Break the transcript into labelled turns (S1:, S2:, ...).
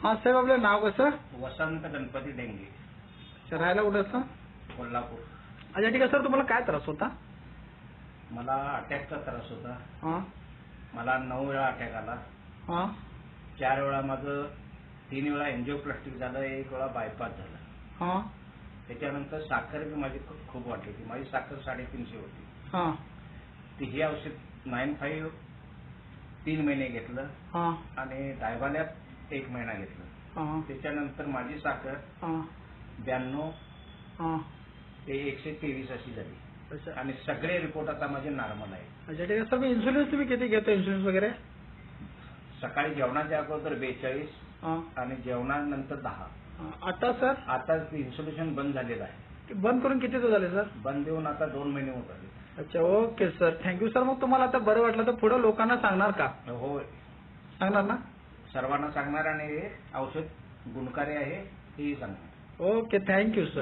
S1: हा साहेब, आपलं नाव कसं?
S2: वसंत गणपती डेंगे,
S1: अच्छा, राहायला कुठं असं?
S2: कोल्हापूर.
S1: अच्छा, ठीक आहे सर. तुम्हाला काय त्रास होता?
S2: मला अटॅकचा त्रास होता.
S1: हा
S2: मला 9 वेळा अटॅक आला.
S1: हा
S2: 4 वेळा माझं 3 वेळा एन्जिओप्लास्टिक झालं, 1 वेळा बायपास झालं.
S1: हा
S2: त्याच्यानंतर साखर बी माझी खूप वाढली होती. माझी साखर 350 होती.
S1: हा
S2: ती हे औषध 95 3 महिने घेतलं
S1: हा
S2: आणि डायबाल्यात 1 महिना घेतलं.
S1: हा
S2: त्याच्यानंतर माझी साखर
S1: हा
S2: 92
S1: हा
S2: ते 123 अशी झाली
S1: अच्छा
S2: आणि सगळे रिपोर्ट आता माझे नॉर्मल आहे.
S1: अच्छा, ठीक आहे सर. मी इन्शुरन्स तुम्ही किती घेता, इन्शुरन्स वगैरे?
S2: सकाळी जेवणाच्या अगोदर 42
S1: हा
S2: आणि जेवणानंतर 10.
S1: आता सर
S2: आता इन्सुलेशन बंद झालेलं आहे.
S1: बंद करून किती दिवस झाले सर?
S2: बंद देऊन आता 2 महिने होत आले.
S1: अच्छा, ओके सर. Thank you sir. मग तुम्हाला आता बरं वाटलं तर पुढे लोकांना सांगणार का?
S2: हो,
S1: सांगणार ना?
S2: सर्वांना सांगणार आणि हे औषध गुणकारी आहे हेही सांगणार.
S1: Okay, thank you sir.